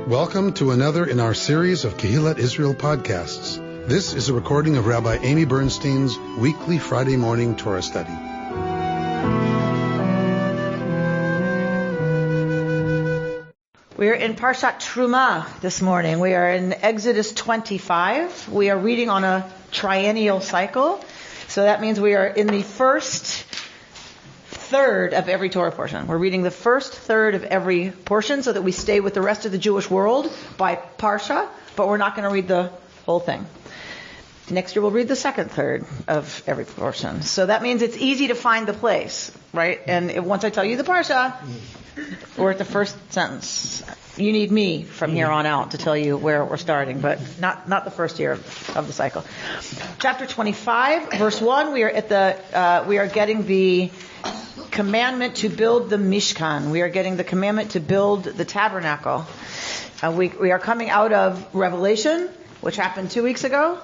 Welcome to another in our series of Kehillat Israel podcasts. This is a recording of Rabbi Amy Bernstein's weekly Friday morning Torah study. We are in Parashat Terumah this morning. We are in Exodus 25. We are reading on a triennial cycle. So that means we are in the first third of every Torah portion. We're reading the first third of every portion so that we stay with the rest of the Jewish world by Parsha, but we're not going to read the whole thing. Next year we'll read the second third of every portion. So that means it's easy to find the place, right? And once I tell you the Parsha, we're at the first sentence. You need me from here on out to tell you where we're starting, but not the first year of the cycle. Chapter 25, verse 1, we are getting the commandment to build the Mishkan. We are getting the commandment to build the tabernacle. We are coming out of Revelation, which happened 2 weeks ago.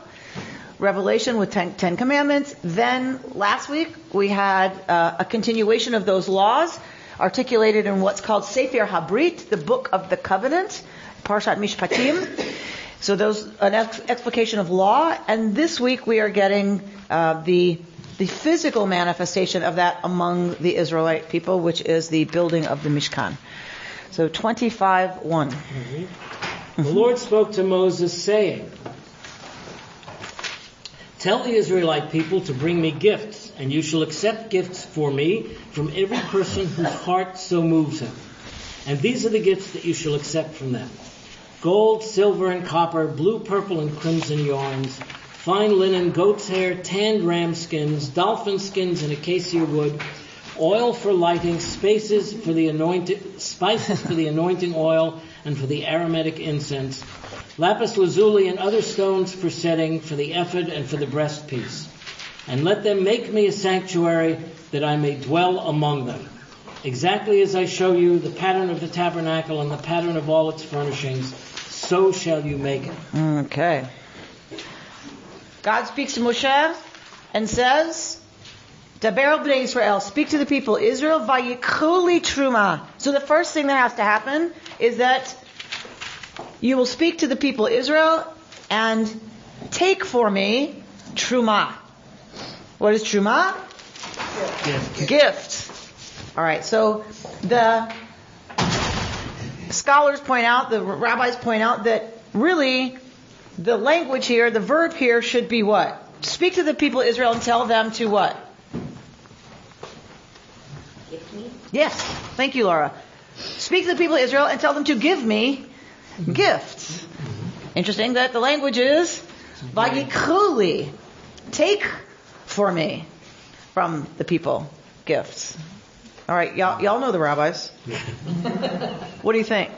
Revelation with 10 commandments. Then last week we had a continuation of those laws articulated in what's called Sefer HaBrit, the book of the covenant, Parashat Mishpatim. So those an explication of law. And this week we are getting the physical manifestation of that among the Israelite people, which is the building of the Mishkan. So 25:1. The Lord spoke to Moses, saying, "Tell the Israelite people to bring me gifts, and you shall accept gifts for me from every person whose heart so moves him. And these are the gifts that you shall accept from them: gold, silver, and copper, blue, purple, and crimson yarns, fine linen, goat's hair, tanned ram skins, dolphin skins, and acacia wood, oil for lighting, spices for the anointing oil, and for the aromatic incense, lapis lazuli and other stones for setting, for the ephod and for the breastpiece. And let them make me a sanctuary, that I may dwell among them. Exactly as I show you the pattern of the tabernacle and the pattern of all its furnishings, so shall you make it." Okay. God speaks to Moshe and says, Daber al bnei Israel, speak to the people Israel, vayikhu li truma. So the first thing that has to happen is that you will speak to the people Israel and take for me truma. What is truma? Gift. All right. So the scholars point out, the rabbis point out that really the language here, the verb here should be what? Speak to the people of Israel and tell them to what? Give me. Yes. Thank you, Laura. Speak to the people of Israel and tell them to give me gifts. Interesting that the language is vayikhu li. Take for me from the people gifts. All right, y'all know the rabbis. What do you think?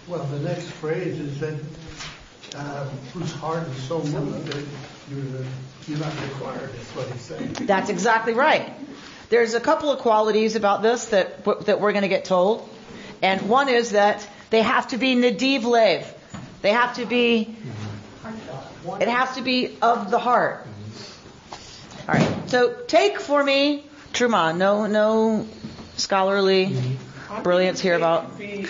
Well, the next phrase is that whose heart is so moved that you're not required. That's what he's saying. That's exactly right. There's a couple of qualities about this that we're going to get told, and one is that they have to be nadiv lev. They have to be. It has to be of the heart. All right. So take for me truma. No scholarly brilliance here about. To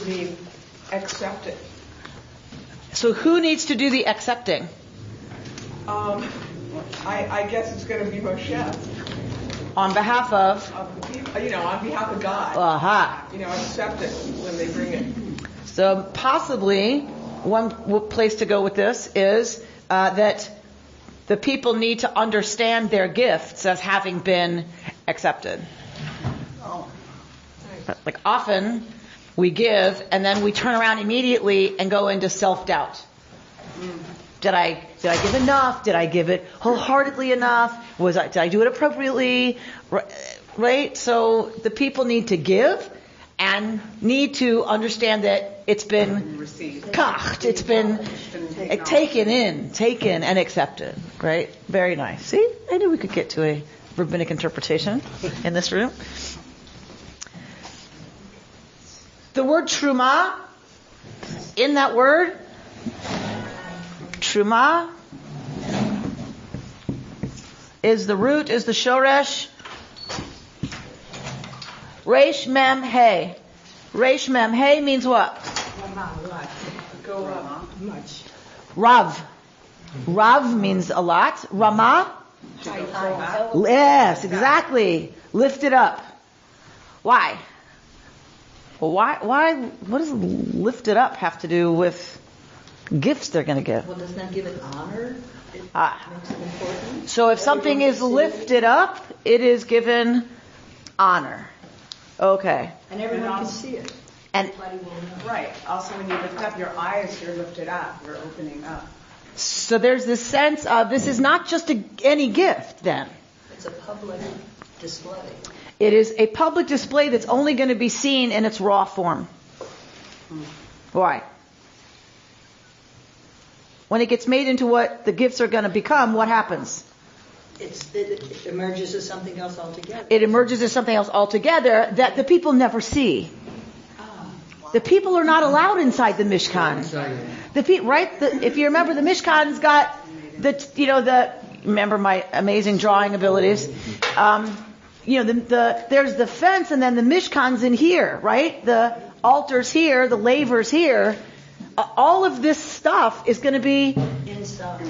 be accepted. So who needs to do the accepting? I guess it's going to be Moshe. On behalf of the people, on behalf of God. Aha. Accept it when they bring it. So possibly one place to go with this is that the people need to understand their gifts as having been accepted. Oh. Like often we give and then we turn around immediately and go into self-doubt. Did I give enough? Did I give it wholeheartedly enough? Did I do it appropriately? Right? So the people need to give and need to understand that it's been kacht, it's been taken and accepted. Right? Very nice. See? I knew we could get to a rabbinic interpretation in this room. The word truma, in that word, truma is the shoresh, resh mem hey. Resh Mem Hey means what? Go up. Much. Rav. Rav means a lot. Ramah? Yes, exactly. Lift it up. Why? Well, why, what does lift it up have to do with gifts they're going to give? Well, doesn't that give it honor? It makes it important. So if something is lifted up, it is given honor. Okay. And everyone can see it. And Everybody will know. Right. Also, when you lift up your eyes, you're lifted up. You're opening up. so there's this sense of this is not just any gift then. It's a public display. It is a public display that's only going to be seen in its raw form. Why? When it gets made into what the gifts are going to become, what happens? It emerges as something else altogether. It emerges as something else altogether that the people never see. The people are not allowed inside the Mishkan. If you remember, the Mishkan's got remember my amazing drawing abilities. There's the fence, and then the Mishkan's in here, right? The altar's here, the lavers here. All of this stuff is going to be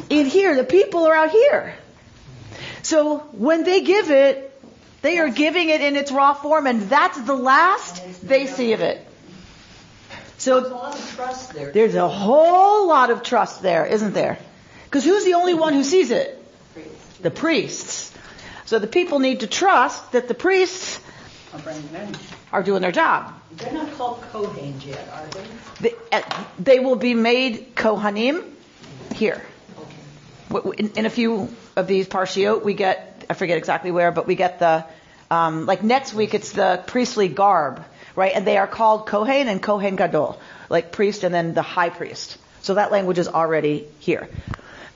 in here. The people are out here. So when they give it, they are giving it in its raw form, and that's the last they see of it. So there's a lot of trust there. There's a whole lot of trust there, isn't there? Because who's the only one who sees it? The priests. So the people need to trust that the priests are doing their job. They're not called Kohanim yet, are they? They will be made Kohanim here. Okay. In a few of these parshiot, we get, I forget exactly where, but we get the, like next week it's the priestly garb, right? And they are called Kohen and Kohen Gadol, like priest and then the high priest. So that language is already here.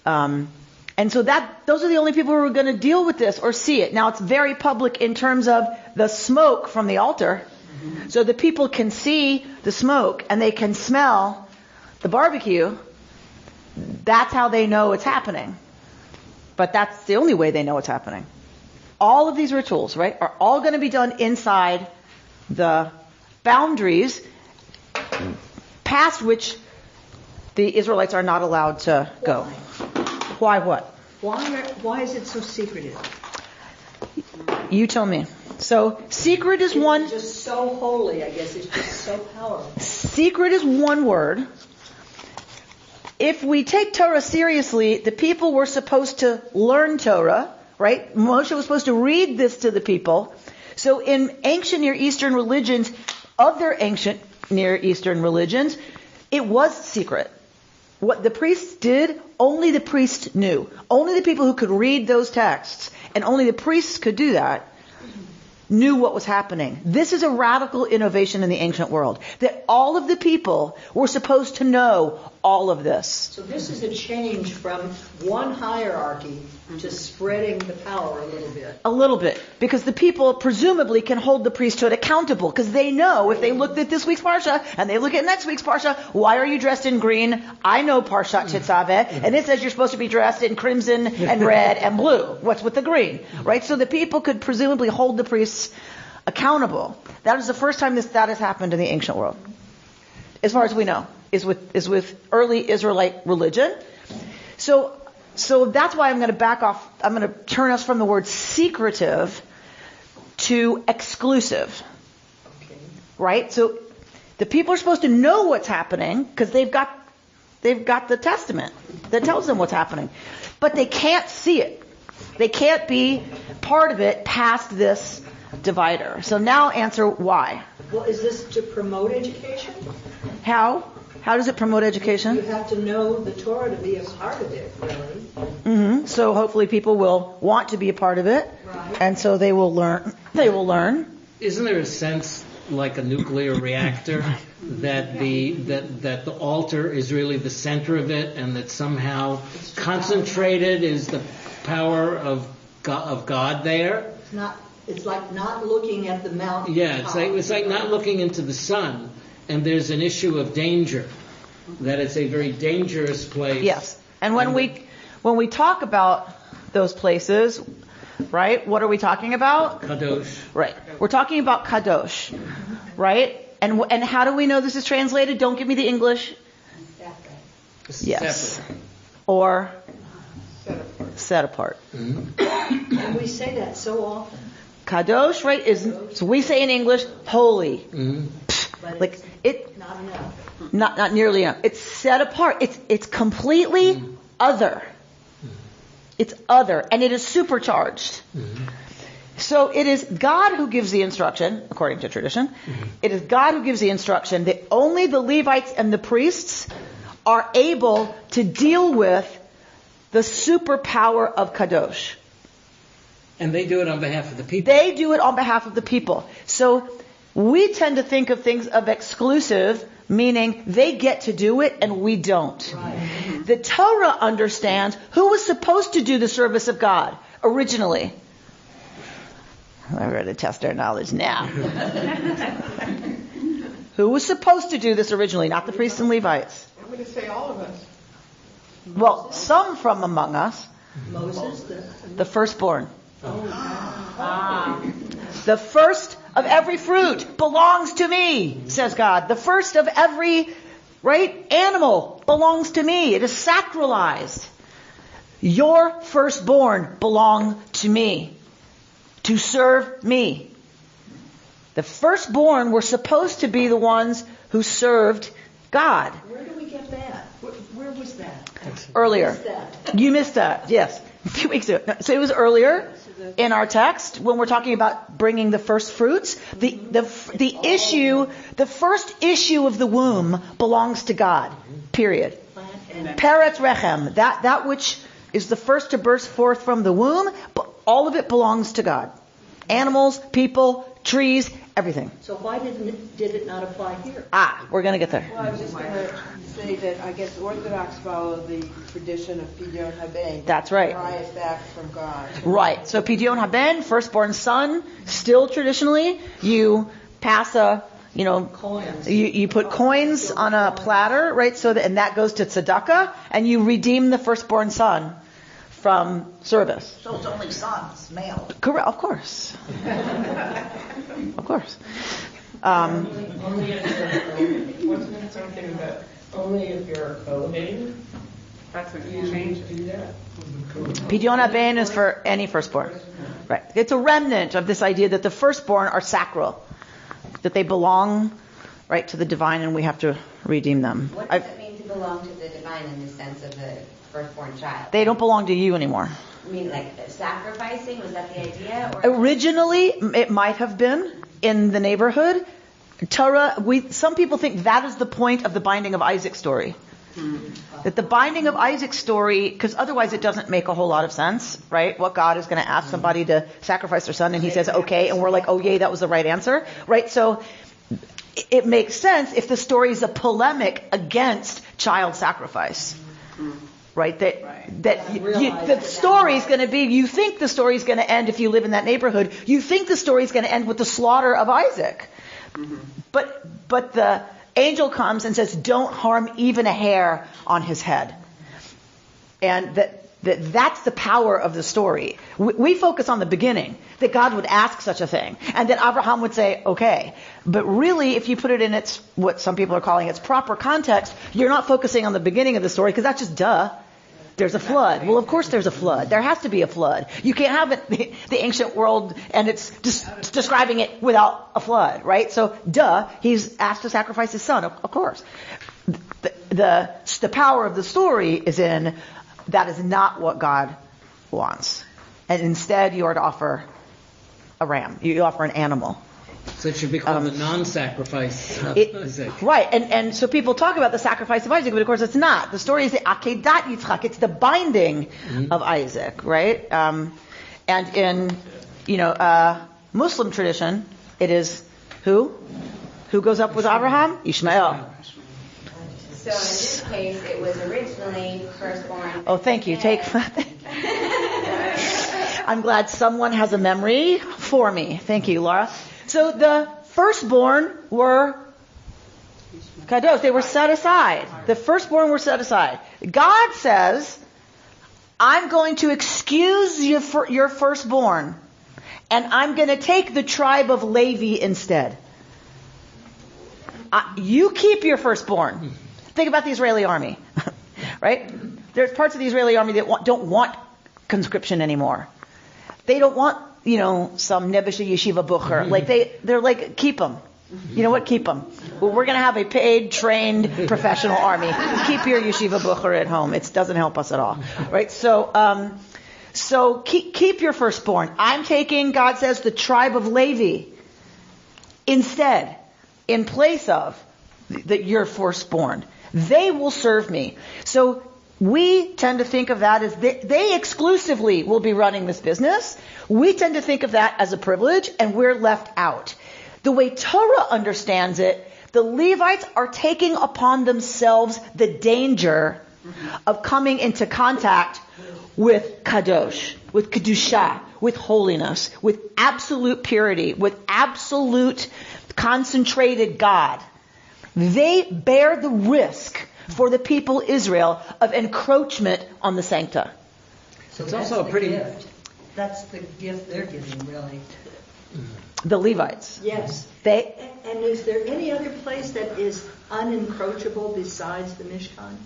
And so those are the only people who are going to deal with this or see it. Now it's very public in terms of the smoke from the altar. Mm-hmm. So the people can see the smoke and they can smell the barbecue. That's how they know it's happening. But that's the only way they know it's happening. All of these rituals, right, are all going to be done inside the boundaries past which the Israelites are not allowed to go. Why what? Why is it so secretive? You tell me. So secret is one. It's just so holy, I guess. It's just so powerful. Secret is one word. If we take Torah seriously, the people were supposed to learn Torah, right? Moshe was supposed to read this to the people. So in ancient Near Eastern religions, other ancient Near Eastern religions, it was secret. What the priests did, only the priests knew. Only the people who could read those texts, and only the priests could do that, knew what was happening. This is a radical innovation in the ancient world. That all of the people were supposed to know all of this. So this is a change from one hierarchy to spreading the power a little bit. A little bit. Because the people presumably can hold the priesthood accountable. Because they know if they looked at this week's Parsha and they look at next week's Parsha, why are you dressed in green? I know Parashat Tetzaveh, and it says you're supposed to be dressed in crimson and red and blue. What's with the green? Right? So the people could presumably hold the priests accountable. That is the first time that has happened in the ancient world. As far as we know. Is with early Israelite religion. So that's why I'm going to back off. I'm going to turn us from the word secretive to exclusive. Okay. Right? So the people are supposed to know what's happening because they've got the Testament that tells them what's happening. But they can't see it. They can't be part of it past this divider. So now answer why. Well, is this to promote education? How? How does it promote education? You have to know the Torah to be a part of it, really. Mm-hmm. So hopefully people will want to be a part of it, right. And so they will learn. They will learn. Isn't there a sense, like a nuclear reactor, that the altar is really the center of it, and that somehow concentrated is the power of God there? It's like not looking at the mountain. Yeah, it's like not looking into the sun. And there's an issue of danger, that it's a very dangerous place. Yes. And when we talk about those places, right, what are we talking about? Kadosh. Right. We're talking about Kadosh, right? And how do we know this is translated? Don't give me the English. Yes. Separate. Or set apart. And we say that so often. Kadosh, right, so we say in English, holy. But Like it, not enough. not nearly enough. It's set apart. It's completely other. It's other, and it is supercharged. So it is God who gives the instruction, according to tradition. It is God who gives the instruction that only the Levites and the priests are able to deal with the superpower of Kadosh. And they do it on behalf of the people. They do it on behalf of the people. So we tend to think of things of exclusive, meaning they get to do it and we don't. Right. The Torah understands who was supposed to do the service of God originally. We're going to test our knowledge now. Who was supposed to do this originally? Not the priests and Levites. I'm going to say all of us. Well, some from among us. Moses, The firstborn. The first of every fruit belongs to me, says God. The first of every, animal belongs to me. It is sacralized. Your firstborn belong to me, to serve me. The firstborn were supposed to be the ones who served God. where do we get that? Where was that? Earlier. What's that? You missed that, yes. A few weeks ago. No, so it was earlier in our text when we're talking about bringing the first fruits. The issue, the first issue of the womb belongs to God. Period. Peretz rechem, that which is the first to burst forth from the womb, but all of it belongs to God. Animals, people, trees, everything. So why did it not apply here? We're going to get there. Well, I was just going to say that I guess Orthodox follow the tradition of Pidyon Haben. That's right. Cry is back from God. Right. So Pidyon Haben, firstborn son, still traditionally, you pass Coins. you put coins on a platter, right? So and that goes to tzedakah, and you redeem the firstborn son from service. So it's only sons, male. Correct, of course. Of course. Only if you're wasn't it something about only if you're owning? That's what you changed to do that. Pidyon Haben is for any firstborn. Right. It's a remnant of this idea that the firstborn are sacral, that they belong, right, to the divine, and we have to redeem them. What does it mean to belong to the divine in the sense of the firstborn child? They don't belong to you anymore. I mean, like sacrificing, was that the idea? Or Originally, it might have been in the neighborhood. Torah, some people think that is the point of the binding of Isaac's story. That the binding of Isaac's story, because otherwise it doesn't make a whole lot of sense, right? What God is going to ask somebody to sacrifice their son, and he says, okay, and we're like, oh yay, that was the right answer, right? So it makes sense if the story is a polemic against child sacrifice. Right? The story's going to be, you think the story's going to end if you live in that neighborhood. You think the story's going to end with the slaughter of Isaac. But the angel comes and says, don't harm even a hair on his head. And that's the power of the story. We focus on the beginning, that God would ask such a thing. And that Abraham would say, okay. But really, if you put it in its, what some people are calling its proper context, you're not focusing on the beginning of the story, because that's just duh. There's a flood. Well, of course there's a flood. There has to be a flood. You can't have it, the ancient world, and it's just describing it without a flood, right? So, duh, he's asked to sacrifice his son, of course. The power of the story is in, that is not what God wants. And instead you are to offer a ram. You offer an animal. So it should be called the non-sacrifice of Isaac. Right, and so people talk about the sacrifice of Isaac, but of course it's not. The story is the Akedat Yitzchak. It's the binding of Isaac, right? And in, Muslim tradition, it is who? Who goes up with Abraham? Ishmael. So in this case, it was originally firstborn. Oh, thank you. I'm glad someone has a memory for me. Thank you, Laura. So the firstborn were kadosh. They were set aside. The firstborn were set aside. God says, I'm going to excuse your firstborn, and I'm going to take the tribe of Levi instead. You keep your firstborn. Think about the Israeli army, right? There's parts of the Israeli army that don't want conscription anymore. They don't want, some Nebuchadnezzar Yeshiva Bucher. Like they're like, keep them. You know what? Keep them. Well, we're going to have a paid, trained, professional army. Keep your Yeshiva Bucher at home. It doesn't help us at all, right? So keep your firstborn. I'm taking, God says, the tribe of Levi instead, in place of your firstborn. They will serve me. So we tend to think of that as they exclusively will be running this business. We tend to think of that as a privilege, and we're left out. The way Torah understands it, the Levites are taking upon themselves the danger of coming into contact with kadosh, with kedusha, with holiness, with absolute purity, with absolute concentrated God. They bear the risk for the people Israel of encroachment on the sancta. So it's also a pretty gift. That's the gift they're giving, really. The Levites. Yes. And is there any other place that is unencroachable besides the Mishkan?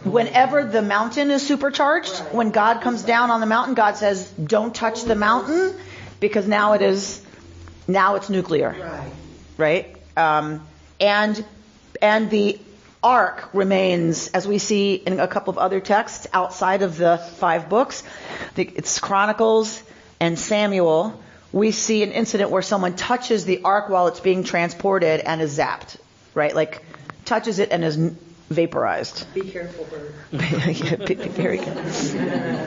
Whenever the mountain is supercharged, right. When God comes down on the mountain, God says, "Don't touch the mountain," because now it's nuclear. Right. And the ark remains, as we see in a couple of other texts outside of the 5 books. It's Chronicles and Samuel. We see an incident where someone touches the ark while it's being transported and is zapped, right? Like touches it and is vaporized. Be careful, Bert. Very good,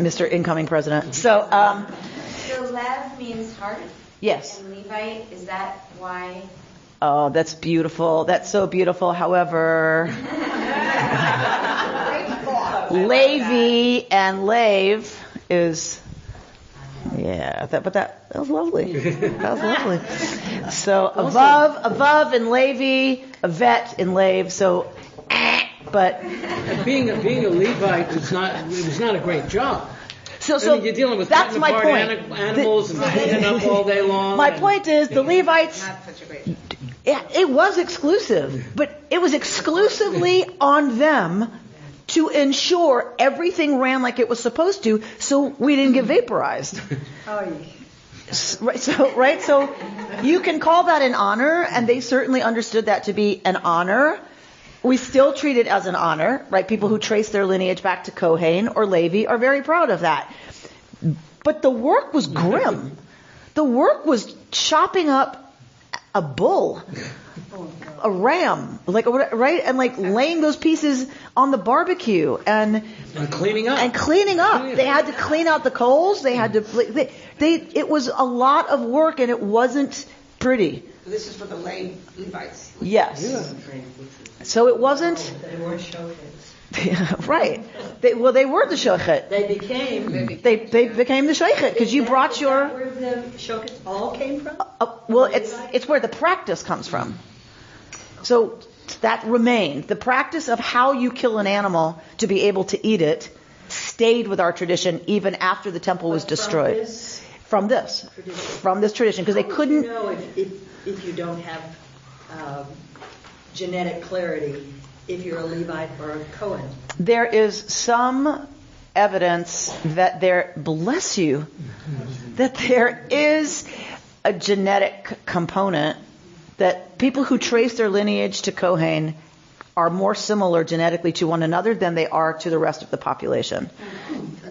Mr. Incoming President. So Lev means heart. Yes. And Levite, is that why? Oh, that's beautiful. That's so beautiful. However, Levi and Lave is. Yeah, that was lovely. That was lovely. So above in Levi, a vet in Lave. So, but being a Levite was not a great job. So you're dealing with that's my point. Animals and cleaning up all day long. My point is the Levites. It was exclusive, but it was exclusively on them to ensure everything ran like it was supposed to, so we didn't get vaporized. So you can call that an honor, and they certainly understood that to be an honor. We still treat it as an honor, right? People who trace their lineage back to Kohen or Levi are very proud of that. But the work was grim. The work was chopping up a bull, a ram, right? And laying those pieces on the barbecue and cleaning up. They had to clean out the coals. They had to. It was a lot of work, and it wasn't pretty. This is for the Levites. Yes. Yeah. So it wasn't. They weren't shochets. Right. They were the shochet. They became the shochet because you brought your. Is that where the shochets all came from? Well, it's where the practice comes from. So that remained. The practice of how you kill an animal to be able to eat it stayed with our tradition even after the temple was destroyed. From this tradition, because they couldn't. You know, if you don't have genetic clarity, if you're a Levite or a Cohen. There is some evidence that there is a genetic component, that people who trace their lineage to Kohen are more similar genetically to one another than they are to the rest of the population.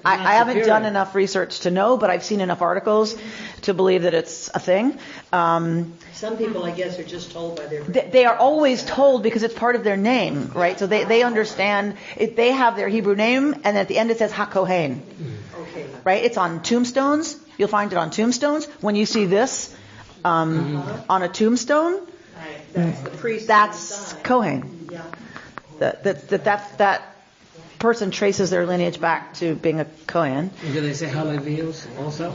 I haven't done enough research to know, but I've seen enough articles to believe that it's a thing. Some people, I guess, are just told by their... They are always told because it's part of their name, right? So they understand. They have their Hebrew name, and at the end it says HaKohen. Okay. Right? It's on tombstones. You'll find it on tombstones. When you see this on a tombstone, that's the priest. That's Kohen. Yeah. That person traces their lineage back to being a Kohen. And do they say Halevios also?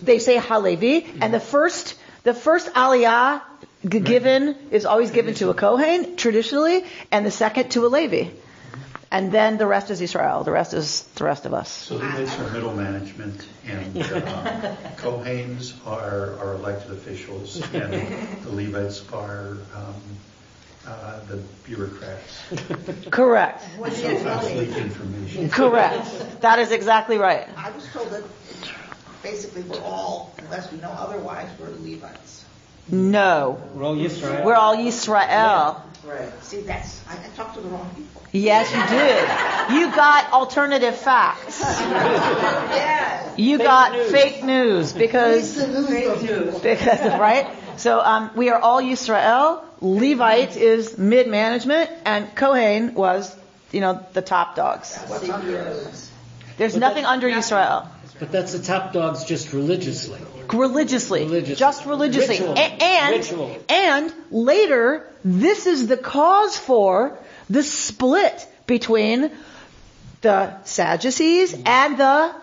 They say Halevi, and the first aliyah given is always given to a Kohen traditionally, and the second to a Levi, and then the rest is Israel. The rest is the rest of us. So Levites are middle management, and Kohens are elected officials, and the Levites are the bureaucrats. Correct. Sometimes leak information. Correct. That is exactly right. I was told that basically we're all, unless we know otherwise, we're Levites. No. We're all Yisrael. We're all Yisrael. Right. See, I talked to the wrong people. Yes, you did. You got alternative facts. Yes. You got fake news because, right? So we are all Yisrael. Levite is mid-management, and Kohen was, the top dogs. There's nothing under Yisrael. But that's the top dogs just religiously. Religiously. Just religiously. Ritual. And later, this is the cause for the split between the Sadducees and the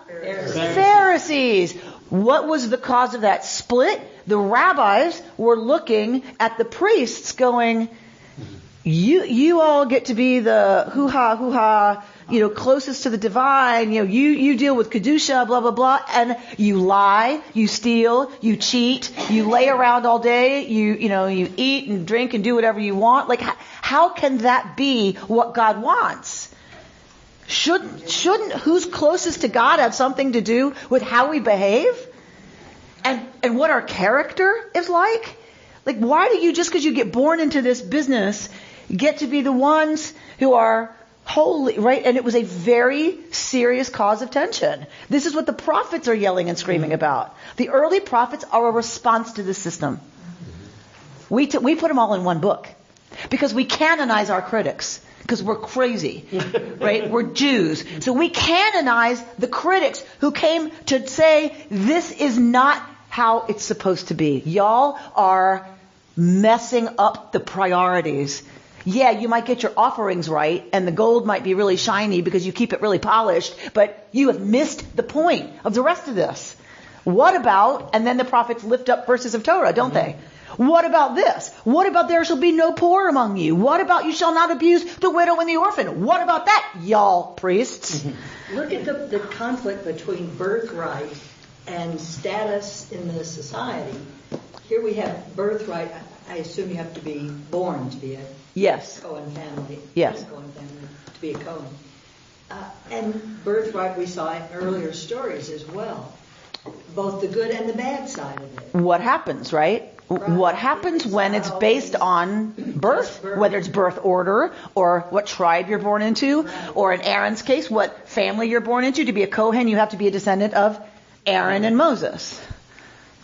Pharisees. What was the cause of that split? The rabbis were looking at the priests going, you all get to be the hoo-ha, closest to the divine, you deal with Kedusha, blah, blah, blah, and you lie, you steal, you cheat, you lay around all day, you eat and drink and do whatever you want. Like, how can that be what God wants? Shouldn't who's closest to God have something to do with how we behave? And what our character is like? Like, why do you, just because you get born into this business, get to be the ones who are holy, right? And it was a very serious cause of tension. This is what the prophets are yelling and screaming about. The early prophets are a response to the system. We put them all in one book because we canonize our critics. Because we're crazy, right? We're Jews. So we canonize the critics who came to say, this is not how it's supposed to be. Y'all are messing up the priorities. Yeah, you might get your offerings right, and the gold might be really shiny because you keep it really polished, but you have missed the point of the rest of this. What about, and then the prophets lift up verses of Torah, don't they? What about this? What about there shall be no poor among you? What about you shall not abuse the widow and the orphan? What about that, y'all priests? Look at the conflict between birthright and status in the society. Here we have birthright. I assume you have to be born to be a Cohen family. Yes. Cohen family, to be a Cohen. And birthright we saw in earlier stories as well. Both the good and the bad side of it. What happens, right? What happens when it's based on birth, whether it's birth order or what tribe you're born into, or in Aaron's case, what family you're born into. To be a Kohen, you have to be a descendant of Aaron and Moses.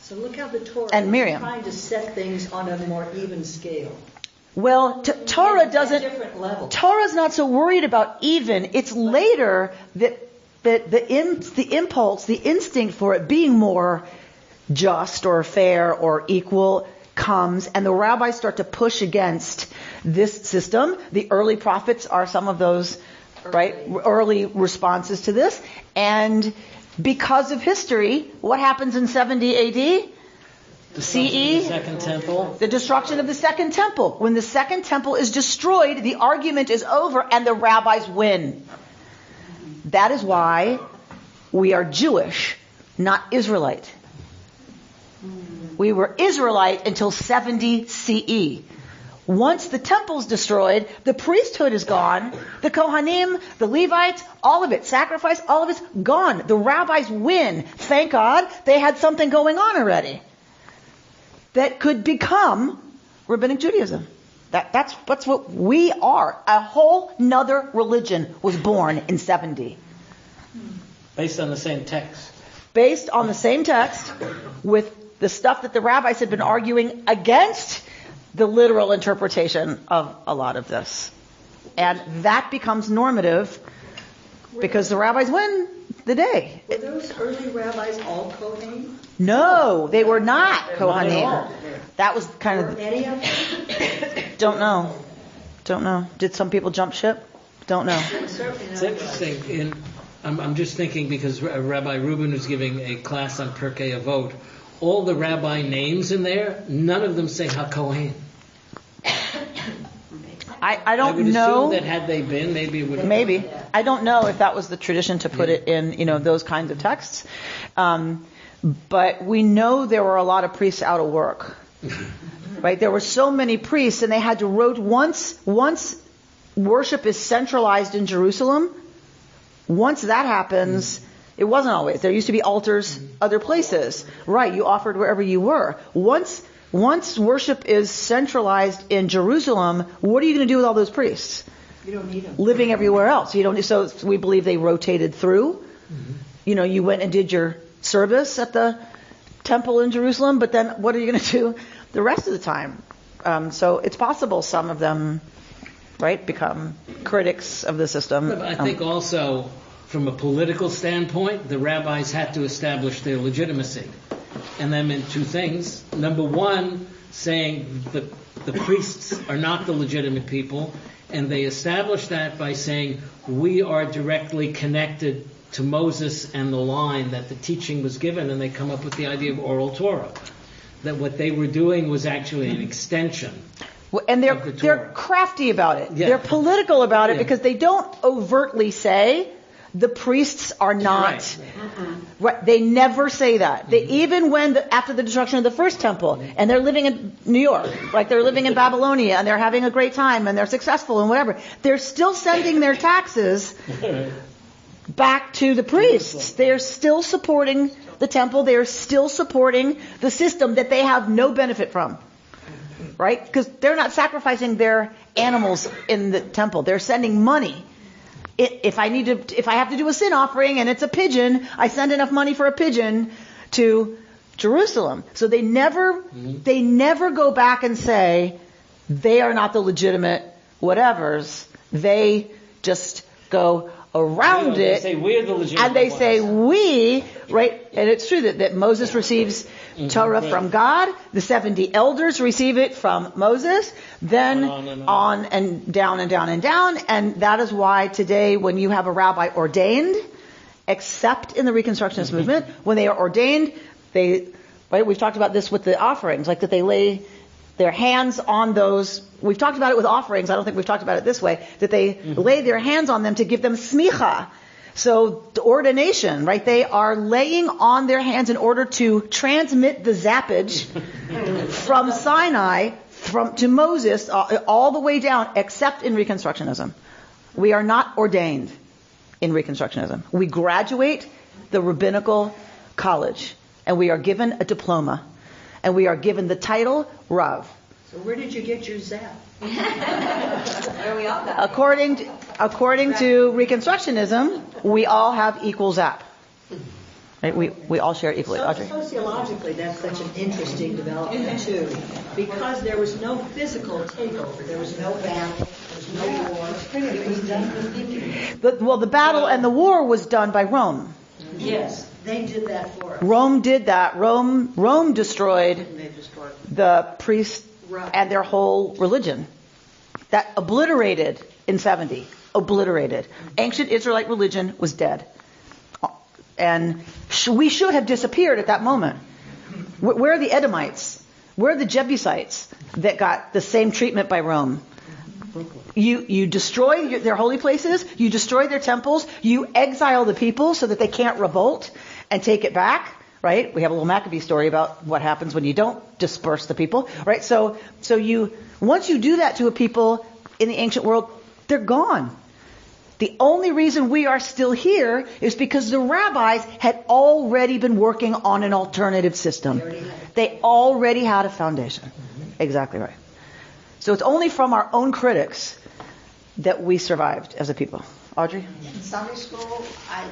So look how the Torah and Miriam is trying to set things on a more even scale. Well, Torah doesn't. Torah's not so worried about even. It's later that the impulse, the instinct for it being more just or fair or equal comes, and the rabbis start to push against this system. The early prophets are some of those, early responses to this. And because of history, what happens in 70 AD? CE? The Second Temple. The destruction of the Second Temple. When the Second Temple is destroyed, the argument is over and the rabbis win. That is why we are Jewish, not Israelite. We were Israelite until 70 CE. Once the temple's destroyed, the priesthood is gone, the Kohanim, the Levites, all of it, sacrifice, all of it's gone. The rabbis win. Thank God they had something going on already that could become Rabbinic Judaism. That's what we are. A whole nother religion was born in 70. Based on the same text. Based on the same text with the stuff that the rabbis had been arguing against the literal interpretation of a lot of this. And that becomes normative because the rabbis win the day. Were those early rabbis all Kohanim? No, they were not Kohanim. That was kind of... Any of them? Don't know. Did some people jump ship? Don't know. It's interesting. I'm just thinking because Rabbi Rubin was giving a class on Pirkei Avot. All the rabbi names in there, none of them say HaKohen. I don't I would know. assume that had they been, maybe it would have. Maybe. I don't know if that was the tradition to put it in, those kinds of texts. But we know there were a lot of priests out of work. Right? There were so many priests, and they had to once worship is centralized in Jerusalem, once that happens, it wasn't always. There used to be altars other places. Right, you offered wherever you were. Once worship is centralized in Jerusalem, what are you going to do with all those priests? You don't need them. Living everywhere else. So we believe they rotated through. You went and did your service at the temple in Jerusalem, but then what are you going to do the rest of the time? So it's possible some of them, right, become critics of the system. But I think also, from a political standpoint, the rabbis had to establish their legitimacy. And then in two things. Number one, saying the priests are not the legitimate people, and they established that by saying we are directly connected to Moses and the line that the teaching was given, and they come up with the idea of oral Torah. That what they were doing was actually an extension. And they're crafty about it. Yeah. They're political about it because they don't overtly say the priests are not. Right. They never say that. They even after the destruction of the first temple, and they're living in New York, like they're living in Babylonia, and they're having a great time, and they're successful and whatever. They're still sending their taxes back to the priests. They are still supporting the temple. They are still supporting the system that they have no benefit from. Right? Because they're not sacrificing their animals in the temple. They're sending money. If I have to do a sin offering and it's a pigeon, I send enough money for a pigeon to Jerusalem. So they never go back and say they are not the legitimate whatevers. They just go around it. They say we're the legitimate and they ones. say we, right? And it's true that Moses receives Torah from God. The 70 elders receive it from Moses. Then on and down and down and down. And that is why today when you have a rabbi ordained, except in the Reconstructionist movement, when they are ordained, we've talked about this with the offerings, like that they lay their hands on those. We've talked about it with offerings. I don't think we've talked about it this way, that they lay their hands on them to give them smicha. So the ordination, right? They are laying on their hands in order to transmit the zappage from Sinai to Moses all the way down, except in Reconstructionism. We are not ordained in Reconstructionism. We graduate the rabbinical college, and we are given a diploma, and we are given the title Rav. So where did you get your zap? Where we all got it. According to Reconstructionism, we all have equal zap. Right? We all share equally. Audrey? Sociologically, that's such an interesting development too, because there was no physical takeover. There was no battle. There was no war. It was done with thinking. The battle and the war was done by Rome. Yes, they did that for us. Rome did that. Rome destroyed the priests and their whole religion. That obliterated in 70. Obliterated. Ancient Israelite religion was dead. And we should have disappeared at that moment. Where are the Edomites? Where are the Jebusites that got the same treatment by Rome? You destroy their holy places. You destroy their temples. You exile the people so that they can't revolt and take it back. Right? We have a little Maccabee story about what happens when you don't disperse the people. Right? So once you do that to a people in the ancient world, they're gone. The only reason we are still here is because the rabbis had already been working on an alternative system. They already had a foundation. Exactly right. So it's only from our own critics that we survived as a people. Audrey? In Sunday school, I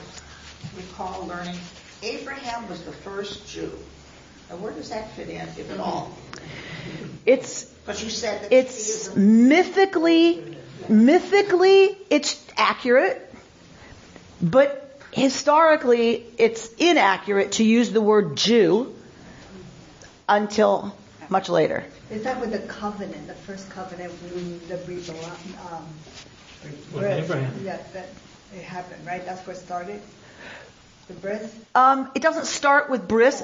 recall learning Abraham was the first Jew. Now, where does that fit in, if at all? But you said that it's mythically, it's accurate, but historically, it's inaccurate to use the word Jew until much later. Is that with the covenant, the first covenant, the bris? Abraham. Yeah, that it happened, right? That's where it started. The bris. It doesn't start with bris.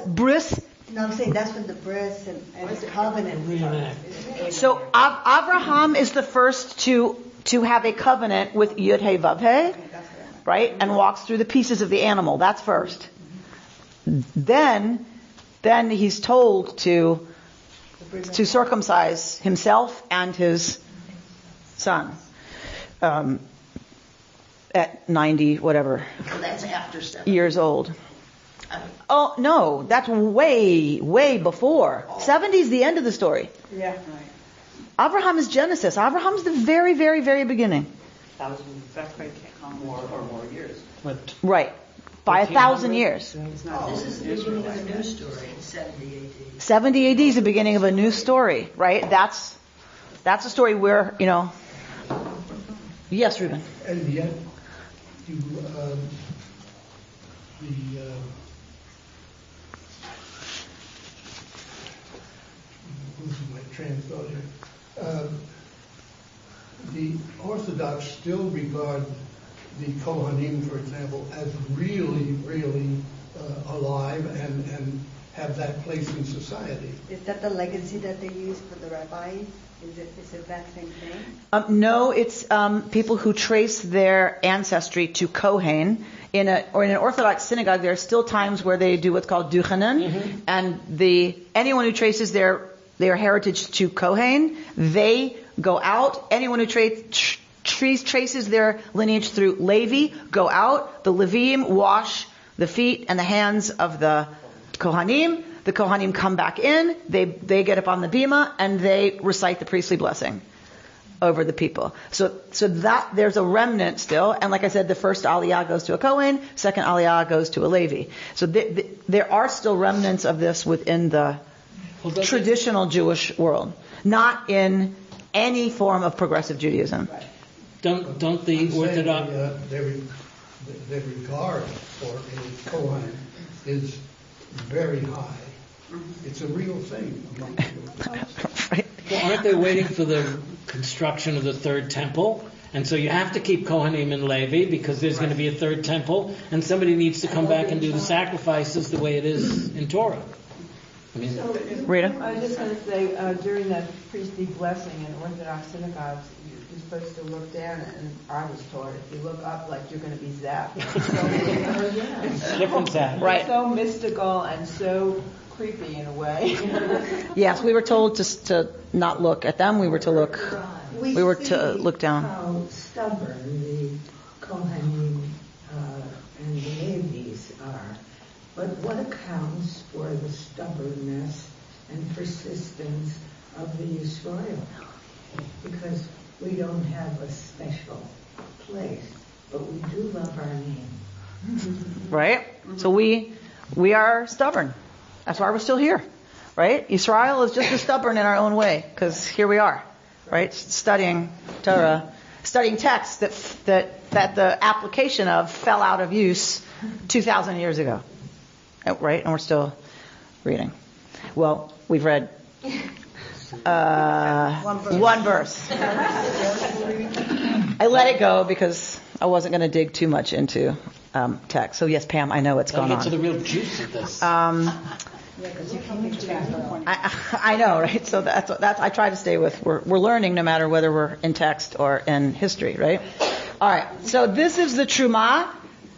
No, I'm saying that's when the bris and the covenant started. So Abraham is the first to have a covenant with Yud He Vav He, right? And walks through the pieces of the animal. That's first. Then he's told to to circumcise himself and his son at 90 whatever So that's after 70. years old. Oh no, that's way before. 70 is the end of the story. Yeah. Abraham is Genesis. Abraham's the very beginning. That's why more years. Right. By 1,000 years. This is the beginning of a new story in 70 AD. 70 AD is the beginning of a new story, right? That's a story where, yes, Reuben. And yet, you, losing my train of thought here. The Orthodox still regard the Kohanim, for example, as really alive and have that place in society. Is that the legacy that they use for the rabbi? Is it that same thing? No, it's people who trace their ancestry to Kohen. In an Orthodox synagogue, there are still times where they do what's called duchenin, and anyone who traces their heritage to Kohen, they go out. Anyone who traces their lineage through Levi go out. The Levim wash the feet and the hands of the Kohanim. The Kohanim come back in. They get up on the bima and they recite the priestly blessing over the people. So that there's a remnant still. And like I said, the first aliyah goes to a Kohen, second aliyah goes to a Levi. So there are still remnants of this within the traditional Jewish world, not in any form of progressive Judaism. Don't the Orthodox... Their regard for a Kohen is very high. It's a real thing among Jews. Right. Well, aren't they waiting for the construction of the third temple? And so you have to keep Kohanim and Levi because there's going to be a third temple, and somebody needs to come back and do the sacrifices the way it is in Torah. Rita? I was just going to say, during the priestly blessing in Orthodox synagogues, you're supposed to look down, and I was taught if you look up, like you're going to be zapped. Different zap. Right. It's so mystical and so creepy in a way. Yes, we were told to not look at them. We were to look. We were to look down. How stubborn the Kohanim and the Levites are. But what accounts for the stubbornness and persistence of the Yisrael? Because we don't have a special place, but we do love our name. Right? So we are stubborn. That's why we're still here. Right? Israel is just as stubborn in our own way, because here we are. Right? Studying Torah, studying texts that the application of fell out of use 2,000 years ago. Right? And we're still reading. Well, we've read one verse. I let it go because I wasn't going to dig too much into text. So yes, Pam, I know what's going on. Get to the real juice of this. I know, right? So that's I try to stay with. We're learning no matter whether we're in text or in history, right? All right. So this is the Terumah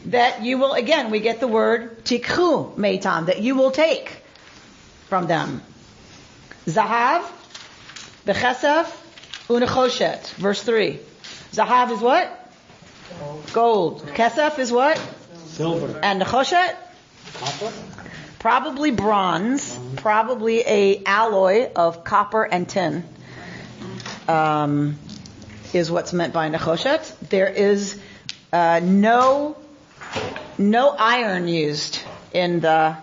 that you will, again, we get the word tikhu meitam, that you will take from them. Zahav, bechesef, unechoshet. Verse 3. Zahav is what? Gold. Kesef is what? Silver. And nechoshet? Copper? Probably bronze. Probably a alloy of copper and tin. Is what's meant by nechoshet. There is no iron used in the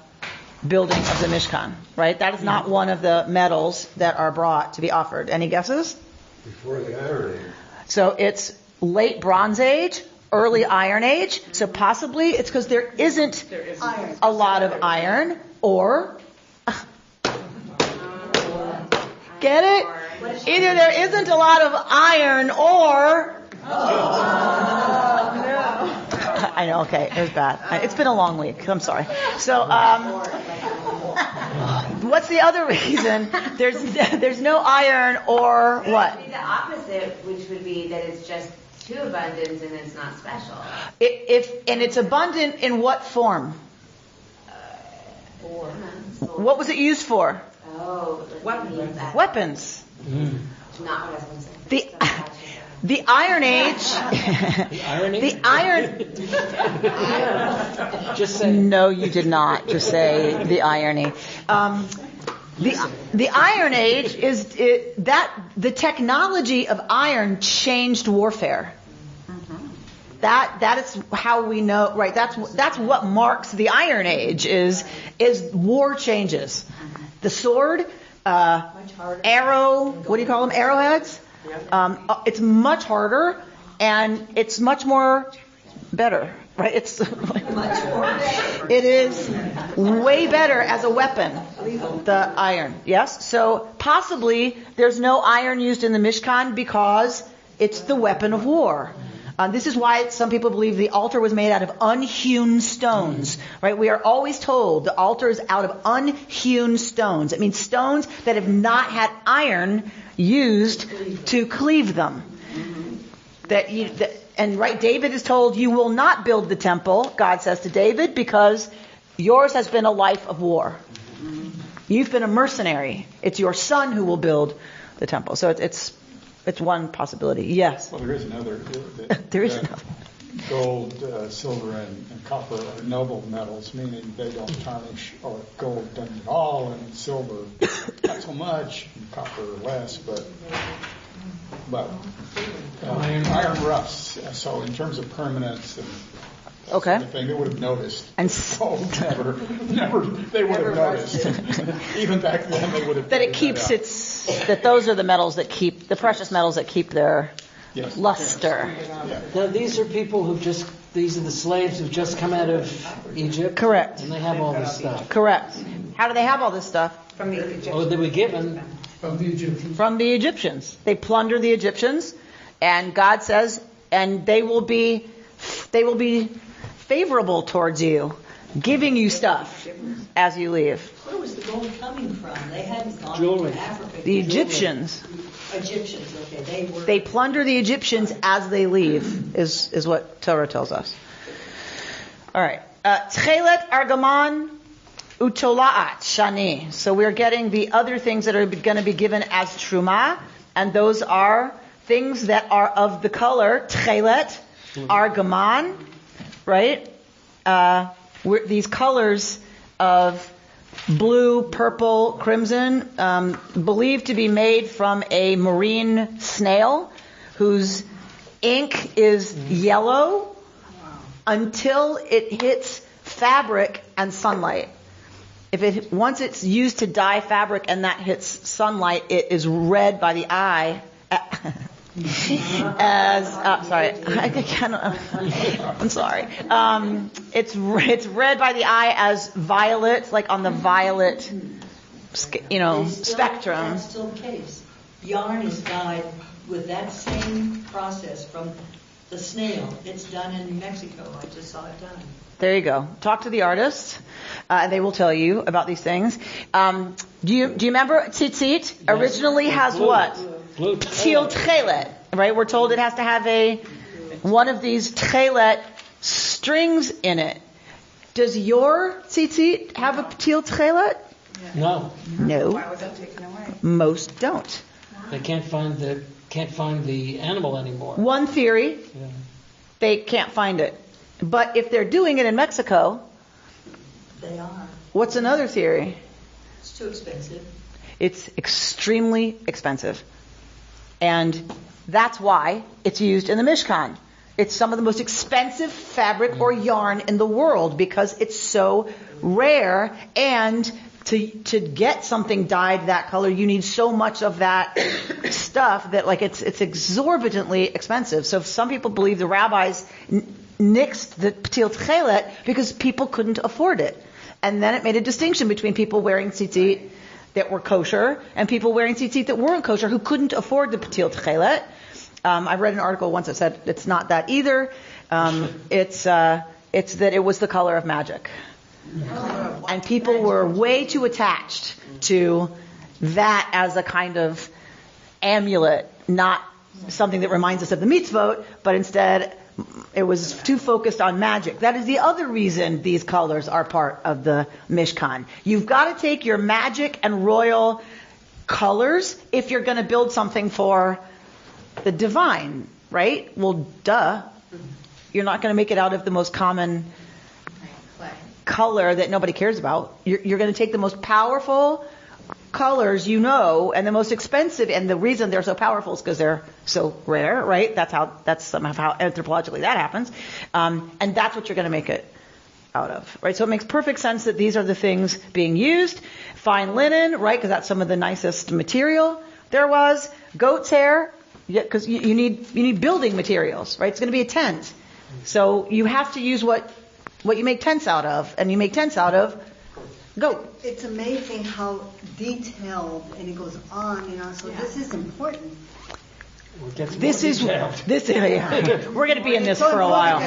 building of the Mishkan, right? That is not one of the metals that are brought to be offered. Any guesses? Before the Iron Age. So it's late Bronze Age, early Iron Age. So possibly it's because there isn't a lot of iron, or get it? Either there isn't a lot of iron, or I know, okay, it was bad. It's been a long week. I'm sorry. So, what's the other reason? There's no iron, or what? It would be the opposite, which would be that it's just too abundant and it's not special. And it's abundant in what form? What was it used for? Oh, Weapons. Not what I was going to say. The Iron Age. The Iron. Just say. No, you did not. Just say the irony. The Iron Age is the technology of iron changed warfare. That is how we know, right? That's what marks the Iron Age is war changes. The sword, arrow. What do you call them? Arrowheads. It's much harder and it's much more better, right? It's it is way better as a weapon. The iron, yes. So possibly there's no iron used in the Mishkan because it's the weapon of war. This is why some people believe the altar was made out of unhewn stones, right? We are always told the altar is out of unhewn stones. It means stones that have not had iron used to cleave them. David is told, you will not build the temple, God says to David, because yours has been a life of war. You've been a mercenary. It's your son who will build the temple. So it's one possibility. Yes. Well, there is another. There is another. Gold, silver, and copper are noble metals, meaning they don't tarnish. Or gold doesn't at all, and silver not so much, and copper less. But iron rusts. So in terms of permanence and okay, thing, they would have noticed. And gold never, they would have noticed. Even back then, they would have. That it keeps that those are the metals that keep the precious metals that keep their luster. Yes. Now these are people these are the slaves who've just come out of Egypt. Correct. And they have all this stuff. Correct. How do they have all this stuff? From the Egyptians. Oh, they were given. From the Egyptians. From the Egyptians. They plunder the Egyptians, and God says, and they will be favorable towards you, giving you stuff as you leave. Where was the gold coming from? They hadn't gone Jewelry. to Africa. The Egyptians. Egyptians, okay. They plunder the Egyptians as they leave, is what Torah tells us. All right. Tchelet Argaman Utolaat Shani. So we're getting the other things that are going to be given as Trumah, and those are things that are of the color Tchelet Argaman, right? These colors of blue, purple, crimson, believed to be made from a marine snail whose ink is yellow until it hits fabric and sunlight. Once it's used to dye fabric and that hits sunlight, it is red by the eye. I'm sorry. It's red by the eye as violet, like on the violet, spectrum. That's still the case. Yarn is dyed with that same process from the snail. It's done in New Mexico. I just saw it done. There you go. Talk to the artists. They will tell you about these things. Do you remember tzitzit? Originally has what? Til tchelet, right? We're told it has to have one of these tchelet strings in it. Does your tzitzit have a til tchelet? No. Why was that taken away? Most don't. They can't find the animal anymore. One theory, they can't find it. But if they're doing it in Mexico, they are. What's another theory? It's too expensive. It's extremely expensive. And that's why it's used in the Mishkan. It's some of the most expensive fabric or yarn in the world because it's so rare, and to get something dyed that color, you need so much of that stuff that it's exorbitantly expensive. So some people believe the rabbis nixed the Til Tchelet because people couldn't afford it. And then it made a distinction between people wearing tzitzit that were kosher and people wearing tzitzit that weren't kosher who couldn't afford the Til Tchelet. I read an article once that said it's not that either. It's that it was the color of magic. And people were way too attached to that as a kind of amulet, not something that reminds us of the mitzvot, but instead it was too focused on magic. That is the other reason these colors are part of the Mishkan. You've got to take your magic and royal colors if you're going to build something for the divine, right? Well, duh. You're not going to make it out of the most common color that nobody cares about. You're going to take the most powerful colors and the most expensive, and the reason they're so powerful is because they're so rare, right? That's somehow how anthropologically that happens. And that's what you're going to make it out of, right? So it makes perfect sense that these are the things being used. Fine linen, right? Because that's some of the nicest material there was. Goat's hair, because you need building materials, right? It's going to be a tent. So you have to use what you make tents out of, and you make tents out of goat. It's amazing how detailed, and it goes on, so this is important. We're going to be in this for a while.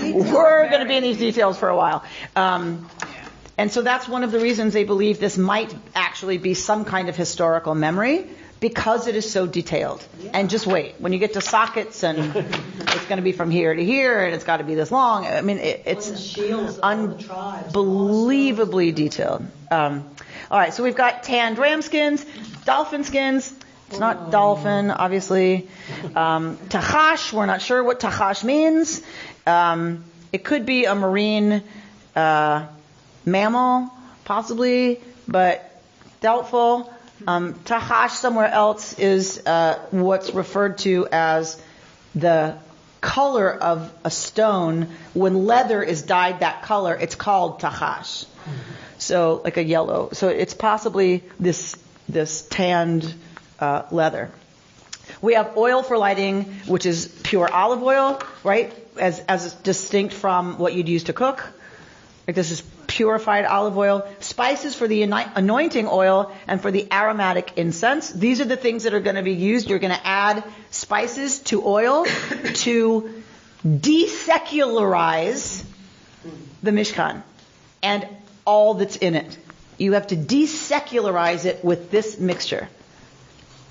We're going to be in these details for a while. And so that's one of the reasons they believe this might actually be some kind of historical memory, because it is so detailed. Yeah. And just wait. When you get to sockets, and it's going to be from here to here, and it's got to be this long. I mean, it's unbelievably detailed. All right, so we've got tanned ram skins, dolphin skins. It's not dolphin, obviously. Tachash, we're not sure what tachash means. It could be a marine mammal, possibly, but doubtful. Tachash somewhere else is what's referred to as the color of a stone. When leather is dyed that color, it's called tachash. So like a yellow. So it's possibly this tanned leather. We have oil for lighting, which is pure olive oil, right? As distinct from what you'd use to cook. Like this is purified olive oil. Spices for the anointing oil and for the aromatic incense. These are the things that are going to be used. You're going to add spices to oil to desecularize the Mishkan and all that's in it. You have to desecularize it with this mixture.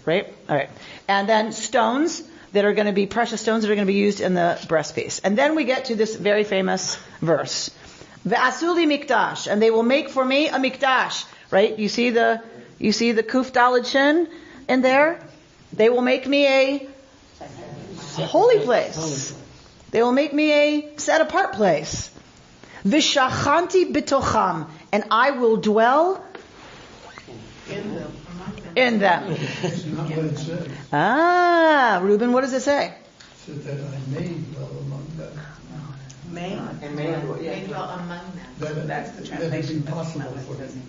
Right? All right. And then stones that are going to be precious stones that are going to be used in the breastpiece. And then we get to this very famous verse. Ve'asuli mikdash, and they will make for me a mikdash. Right? You see the kuf daled shin in there? They will make me a holy place. They will make me a set apart place. V'shachanti bitocham, and I will dwell in them. That's not what it says. Reuben, what does it say? It says that I may dwell among them. May dwell among them. That's the translation. That is impossible for them.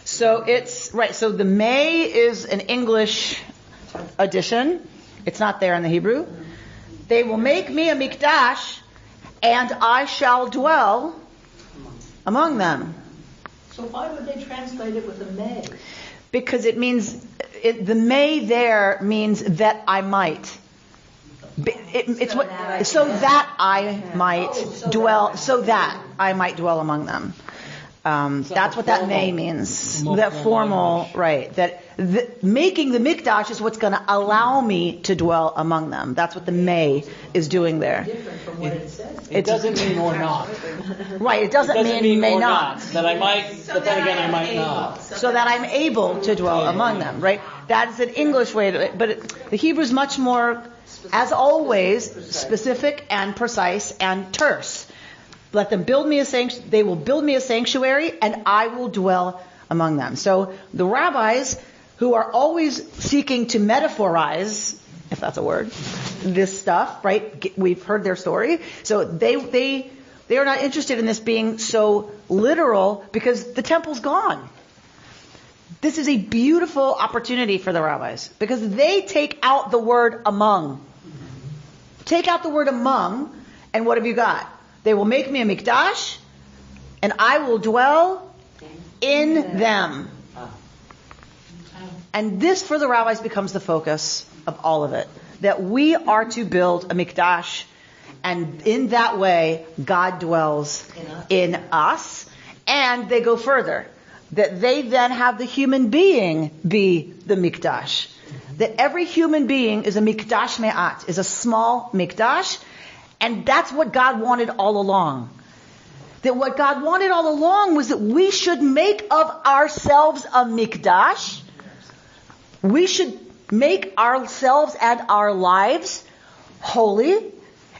So it's right. So the may is an English addition. It's not there in the Hebrew. They will make me a mikdash, and I shall dwell among them. So why would they translate it with a may? Because it means, the may there means that I might. So that I might dwell among them. That's what that may means. That formal, right. That making the mikdash is what's going to allow me to dwell among them. That's what the may is doing there. Different from what it says. It doesn't mean or not. Right, it doesn't mean may not. That I might, but then again I might not. So that I'm able to dwell among them, right? That is an English way to, but the Hebrew is much more, as always, specific and precise and terse. Let them build me they will build me a sanctuary, and I will dwell among them. So the rabbis, who are always seeking to metaphorize, if that's a word, this stuff, right? We've heard their story. So they are not interested in this being so literal because the temple's gone. This is a beautiful opportunity for the rabbis because they take out the word among. Take out the word among, and what have you got? They will make me a mikdash, and I will dwell in them. And this, for the rabbis, becomes the focus of all of it. That we are to build a mikdash, and in that way, God dwells in us. And they go further. That they then have the human being be the mikdash. That every human being is a mikdash me'at, is a small mikdash, and that's what God wanted all along. That what God wanted all along was that we should make of ourselves a mikdash. We should make ourselves and our lives holy.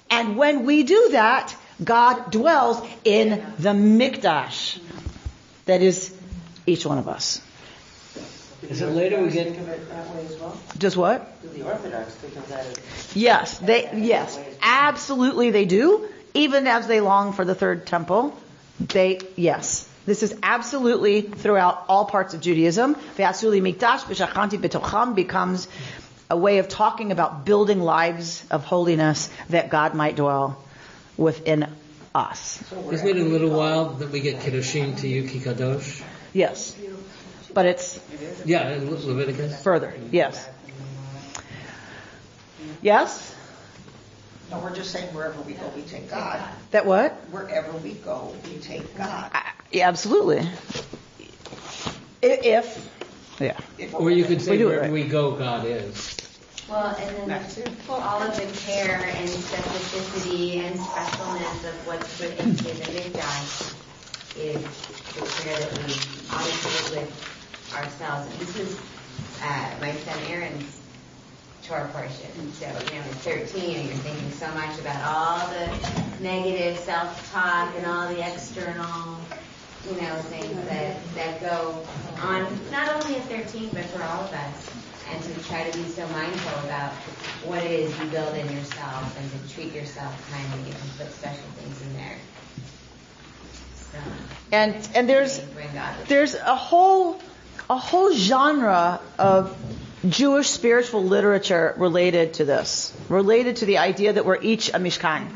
And when we do that, God dwells in the mikdash. That is each one of us. Is it later we get... Think of it that way as well? Just what? Do the Orthodox think of that as... Yes, absolutely they do. Even as they long for the third temple, yes. This is absolutely throughout all parts of Judaism. Ve'asuli mikdash v'shachanti b'tocham becomes a way of talking about building lives of holiness that God might dwell within us. Isn't it a little while that we get Kiddushin to you, Kadosh? Yes. But it's... Yeah, in Leviticus. Further, yes. Yes? No, we're just saying wherever we go, we take God. That what? Wherever we go, we take God. Yeah, absolutely. If or you could say wherever we go, God is. Well, and then all of the care and specificity and specialness of what's put into the mikdash is the prayer that we obviously with ourselves. And this is my son Aaron's Torah portion. So, it's 13 and you're thinking so much about all the negative self-talk and all the external, things that go on, not only at 13, but for all of us. And to try to be so mindful about what it is you build in yourself and to treat yourself kindly and put special things in there. So, and there's a whole genre of Jewish spiritual literature related to this, related to the idea that we're each a mishkan.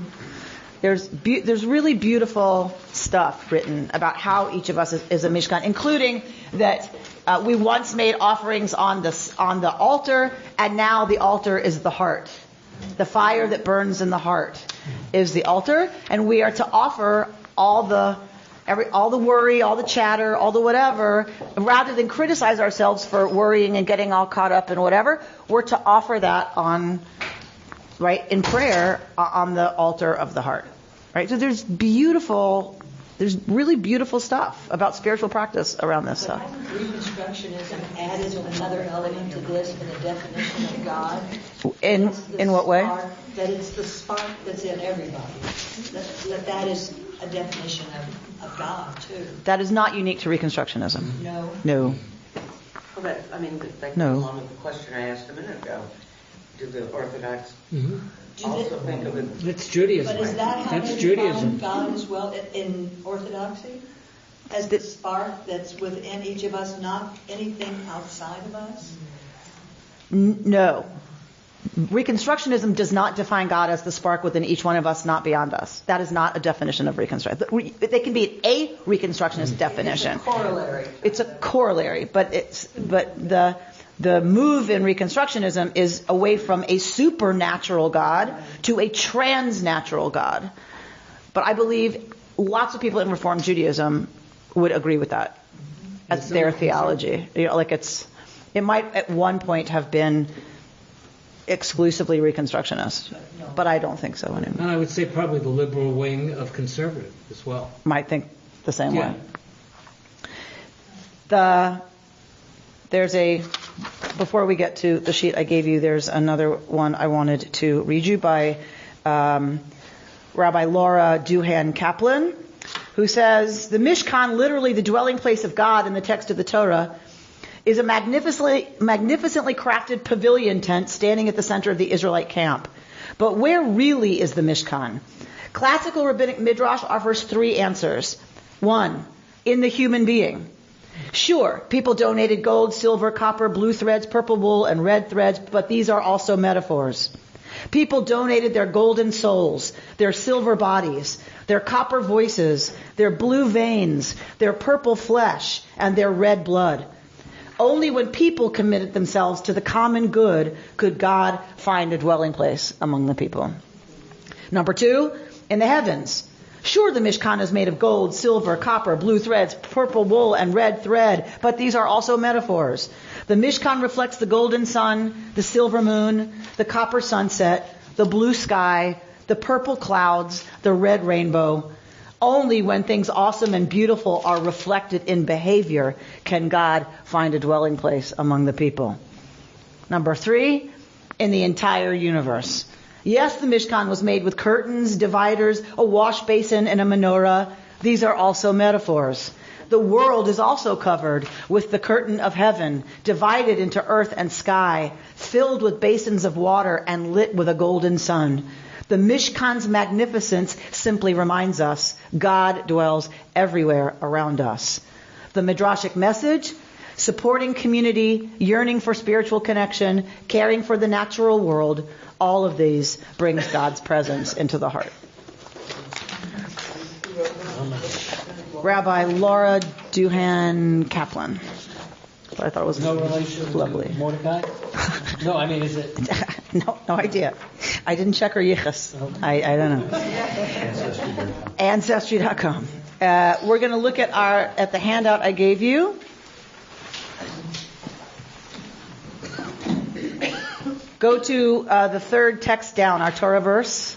There's really beautiful stuff written about how each of us is a mishkan, including that we once made offerings on the altar, and now the altar is the heart. The fire that burns in the heart is the altar, and we are to offer all the worry, all the chatter, all the whatever, rather than criticize ourselves for worrying and getting all caught up in whatever. We're to offer that in prayer on the altar of the heart. Right? So there's really beautiful stuff about spiritual practice around this stuff. Reconstructionism added another element to this in the definition of God. In what way? That it's the spark that's in everybody. That is a definition of God too. That is not unique to Reconstructionism. No. No. Well, that No. goes along with the question I asked a minute ago. Do the Orthodox also think of it? It's Judaism. But is that how they define God as well in Orthodoxy? As the spark that's within each of us, not anything outside of us? No. Reconstructionism does not define God as the spark within each one of us, not beyond us. That is not a definition of Reconstruction. They can be a Reconstructionist definition. It's a corollary. It's a corollary, but the move in Reconstructionism is away from a supernatural God to a transnatural God. But I believe lots of people in Reform Judaism would agree with that as their theology. It might at one point have been exclusively Reconstructionist, but I don't think so anymore. And I would say probably the liberal wing of conservative as well. Might think the same way. Before we get to the sheet I gave you, there's another one I wanted to read you by Rabbi Laura Duhan Kaplan, who says, the Mishkan, literally the dwelling place of God in the text of the Torah, is a magnificently crafted pavilion tent standing at the center of the Israelite camp. But where really is the Mishkan? Classical rabbinic midrash offers 3 answers. 1, in the human being. Sure, people donated gold, silver, copper, blue threads, purple wool, and red threads, but these are also metaphors. People donated their golden souls, their silver bodies, their copper voices, their blue veins, their purple flesh, and their red blood. Only when people committed themselves to the common good could God find a dwelling place among the people. Number 2, in the heavens. Sure, the Mishkan is made of gold, silver, copper, blue threads, purple wool, and red thread, but these are also metaphors. The Mishkan reflects the golden sun, the silver moon, the copper sunset, the blue sky, the purple clouds, the red rainbow. Only when things awesome and beautiful are reflected in behavior can God find a dwelling place among the people. Number 3, in the entire universe. Yes, the Mishkan was made with curtains, dividers, a wash basin, and a menorah. These are also metaphors. The world is also covered with the curtain of heaven, divided into earth and sky, filled with basins of water and lit with a golden sun. The Mishkan's magnificence simply reminds us God dwells everywhere around us. The Midrashic message: supporting community, yearning for spiritual connection, caring for the natural world, all of these brings God's presence into the heart. Rabbi Laura Duhan Kaplan. I thought it was no relation lovely. To Mordecai? No, I mean, is it? No idea. I didn't check her yichus. I don't know. Ancestry.com. We're going to look at the handout I gave you. Go to the third text down, our Torah verse.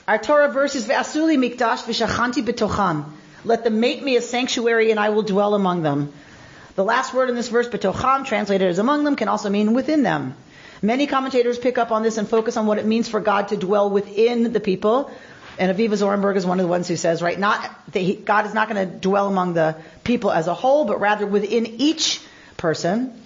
Our Torah verse is Ve'asuli mikdash v'shachanti b'tocham. Let them make me a sanctuary and I will dwell among them. The last word in this verse, b'tocham, translated as among them, can also mean within them. Many commentators pick up on this and focus on what it means for God to dwell within the people. And Aviva Zorenberg is one of the ones who says, right, God is not going to dwell among the people as a whole, but rather within each person.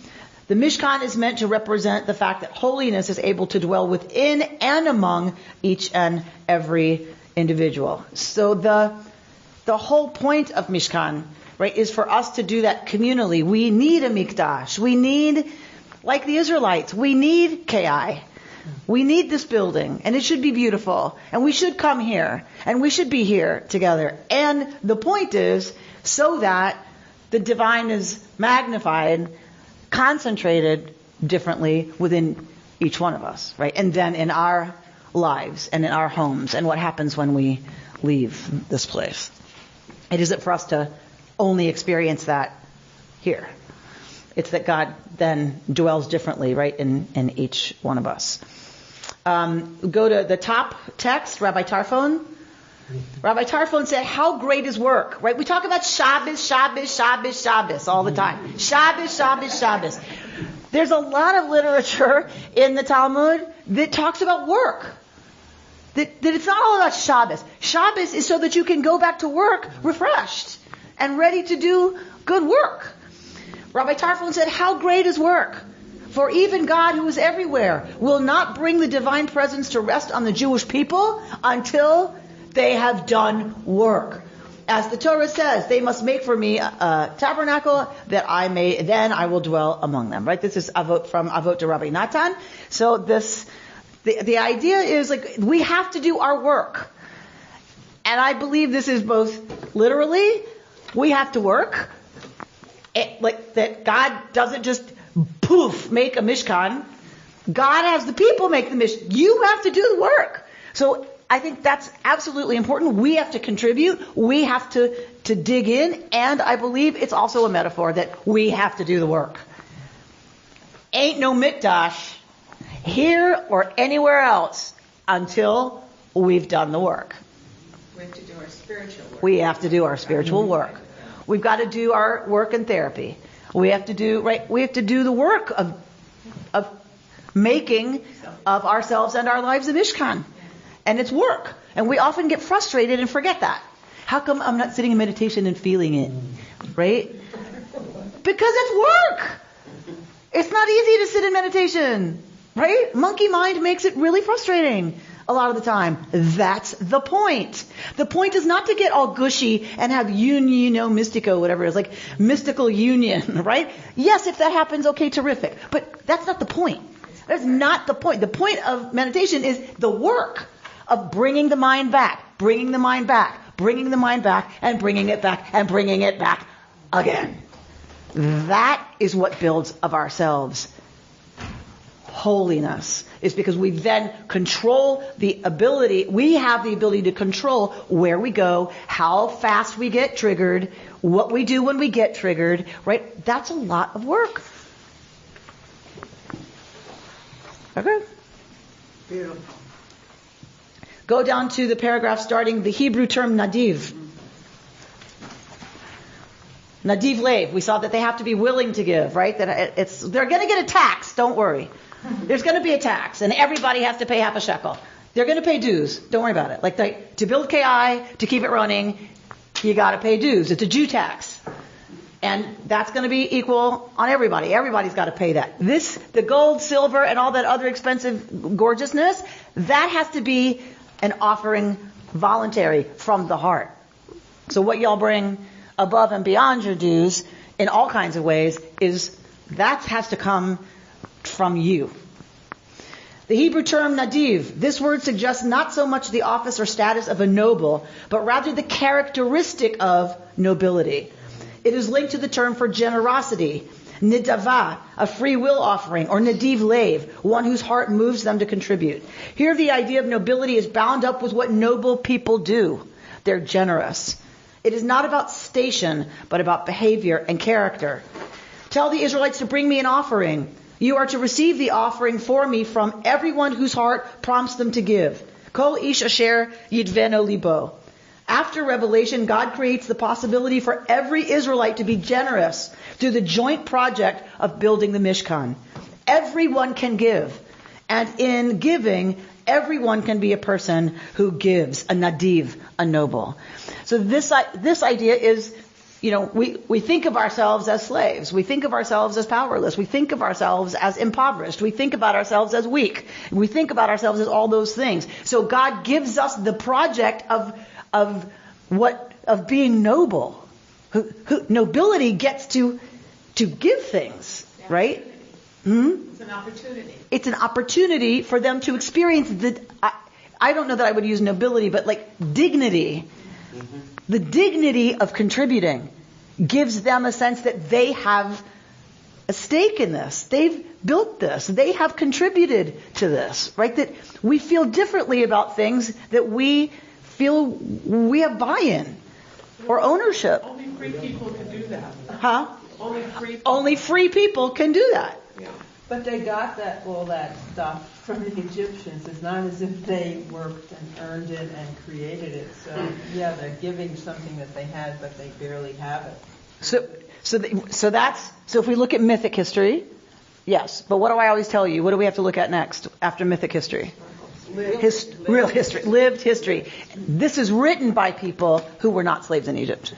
The Mishkan is meant to represent the fact that holiness is able to dwell within and among each and every individual. So the whole point of Mishkan, right, is for us to do that communally. We need a mikdash. We need, like the Israelites, we need Ki. We need this building, and it should be beautiful, and we should come here, and we should be here together. And the point is so that the divine is magnified, concentrated differently within each one of us, right? And then in our lives and in our homes, and what happens when we leave this place. It isn't for us to only experience that here. It's that God then dwells differently, right, in each one of us. Go to the top text, Rabbi Tarfon. Rabbi Tarfon said, how great is work, right? We talk about Shabbos, Shabbos, Shabbos, Shabbos all the time. Shabbos, Shabbos, Shabbos. There's a lot of literature in the Talmud that talks about work. That it's not all about Shabbos. Shabbos is so that you can go back to work refreshed and ready to do good work. Rabbi Tarfon said, how great is work? For even God, who is everywhere, will not bring the divine presence to rest on the Jewish people until they have done work. As the Torah says, they must make for me a tabernacle that then I will dwell among them. Right? This is from Avot to Rabbi Natan. So the idea is, like, we have to do our work. And I believe this is both literally, we have to work. Like that God doesn't just poof, make a Mishkan. God has the people make the Mishkan. You have to do the work. So I think that's absolutely important. We have to contribute. We have to dig in. And I believe it's also a metaphor that we have to do the work. Ain't no mikdash here or anywhere else until we've done the work. We have to do our spiritual work. We have to do our spiritual work. We've got to do our work in therapy. We have to do the work of making of ourselves and our lives a Mishkan. And it's work. And we often get frustrated and forget that. How come I'm not sitting in meditation and feeling it? Right? Because it's work. It's not easy to sit in meditation. Right? Monkey mind makes it really frustrating a lot of the time. That's the point. The point is not to get all gushy and have mystico, whatever it is, like mystical union, right? Yes, if that happens, okay, terrific. But that's not the point. That's not the point. The point of meditation is the work of bringing the mind back, bringing the mind back, bringing the mind back, and bringing it back, and bringing it back again. That is what builds of ourselves holiness. It's because we then control the ability, we have the ability to control where we go, how fast we get triggered, what we do when we get triggered, right? That's a lot of work. Okay. Beautiful. Go down to the paragraph starting the Hebrew term nadiv. Nadiv leiv. We saw that they have to be willing to give, right? That they're going to get a tax. Don't worry. There's going to be a tax, and everybody has to pay half a shekel. They're going to pay dues. Don't worry about it. Like to build KI, to keep it running, you got to pay dues. It's a Jew tax, and that's going to be equal on everybody. Everybody's got to pay that. The gold, silver, and all that other expensive gorgeousness, that has to be an offering voluntary from the heart. So what y'all bring above and beyond your dues in all kinds of ways that has to come from you. The Hebrew term nadiv, this word suggests not so much the office or status of a noble, but rather the characteristic of nobility. It is linked to the term for generosity, nidava, a free will offering, or nadiv leiv, one whose heart moves them to contribute. Here the idea of nobility is bound up with what noble people do. They're generous. It is not about station, but about behavior and character. Tell the Israelites to bring me an offering. You are to receive the offering for me from everyone whose heart prompts them to give. Kol ish asher yidveno libo. After Revelation, God creates the possibility for every Israelite to be generous through the joint project of building the Mishkan. Everyone can give. And in giving, everyone can be a person who gives, a nadiv, a noble. So this idea is, we think of ourselves as slaves. We think of ourselves as powerless. We think of ourselves as impoverished. We think about ourselves as weak. We think about ourselves as all those things. So God gives us the project of being noble. Nobility gets to give things, right? It's an opportunity. It's an opportunity for them to experience I don't know that I would use nobility, but like dignity. Mm-hmm. The dignity of contributing gives them a sense that they have a stake in this. They've built this. They have contributed to this, right? That we feel differently about things, that we feel we have buy-in or ownership. Only free people can do that. Huh? Only free people can do that. Yeah. But they got all that stuff from the Egyptians. It's not as if they worked and earned it and created it. So yeah, they're giving something that they had, but they barely have it. So if we look at mythic history, yes. But what do I always tell you? What do we have to look at next after mythic history? Real history, lived history. This is written by people who were not slaves in Egypt.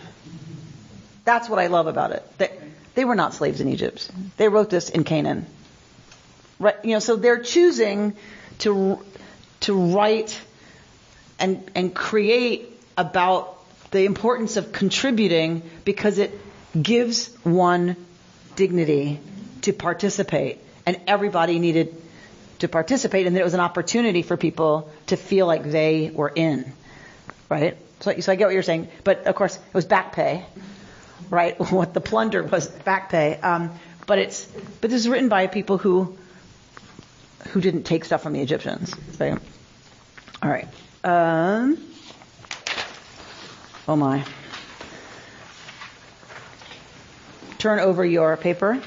That's what I love about it. They were not slaves in Egypt. They wrote this in Canaan. Right, so they're choosing to write and create about the importance of contributing because it gives one dignity to participate, and everybody needed to participate, and there was an opportunity for people to feel like they were in, right? So I get what you're saying, but of course it was back pay, right? What the plunder was back pay, but this is written by people who didn't take stuff from the Egyptians. Right? All right. Oh my. Turn over your paper.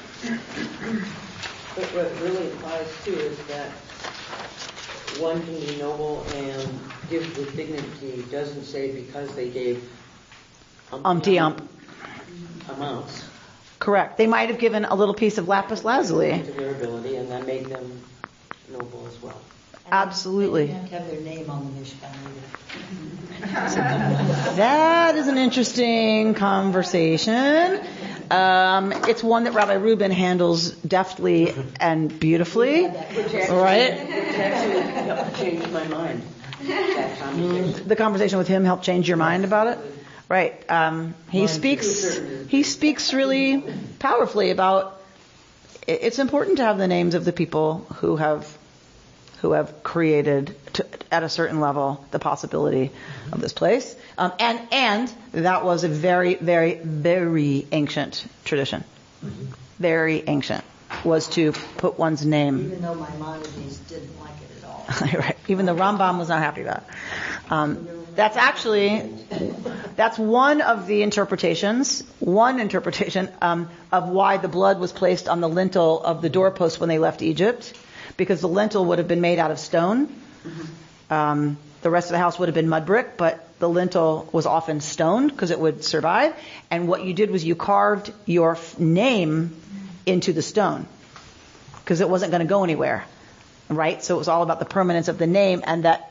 But what it really applies to is that one can be noble and give with dignity. It doesn't say because they gave amounts. Correct. They might have given a little piece of lapis lazuli. To their ability, and that made them noble as well. Absolutely. They don't have their name on the Mishkan either. That is an interesting conversation. It's one that Rabbi Rubin handles deftly and beautifully. Right? Which actually changed my mind. That conversation. The conversation with him helped change your mind about it? Right. He speaks really powerfully about it's important to have the names of the people who have created at a certain level the possibility of this place. And that was a very, very, very ancient tradition. Very ancient. was to put one's name. Even though Maimonides didn't like it at all. Right. Even the Rambam was not happy about it. That's one of the interpretations, of why the blood was placed on the lintel of the doorpost when they left Egypt, because the lintel would have been made out of stone. The rest of the house would have been mud brick, but the lintel was often stone because it would survive. And what you did was you carved your name into the stone because it wasn't going to go anywhere, right? So it was all about the permanence of the name, and that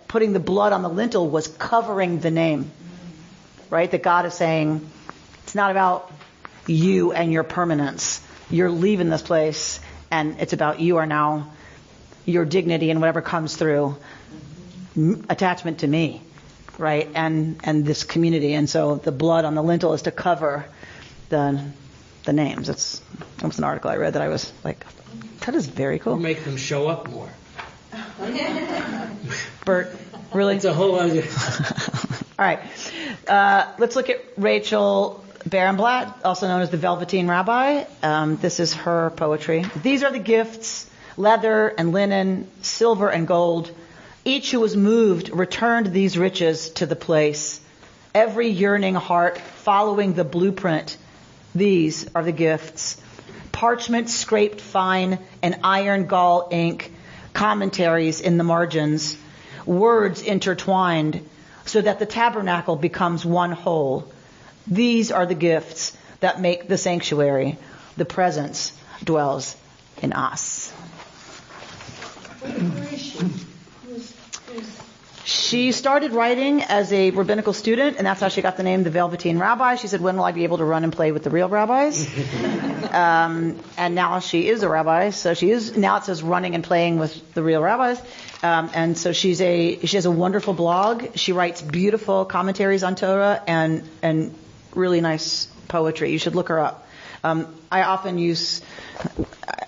putting the blood on the lintel was covering the name, right? That God is saying, it's not about you and your permanence. You're leaving this place, and it's about you are now, your dignity and whatever comes through, attachment to me, right? And this community. And so the blood on the lintel is to cover the names. That was an article I read that I was like, that is very cool. Or make them show up more. Bert, really? It's a whole other. All right. Let's look at Rachel Barenblatt, also known as the Velveteen Rabbi. This is her poetry. These are the gifts, leather and linen, silver and gold. Each who was moved returned these riches to the place. Every yearning heart following the blueprint. These are the gifts. Parchment scraped fine and iron gall ink. Commentaries in the margins. Words intertwined so that the tabernacle becomes one whole. These are the gifts that make the sanctuary. The presence dwells in us. She started writing as a rabbinical student, and that's how she got the name the Velveteen Rabbi. She said, when will I be able to run and play with the real rabbis? And now she is a rabbi, so now it says running and playing with the real rabbis. And so she has a wonderful blog. She writes beautiful commentaries on Torah and really nice poetry. You should look her up. I often use,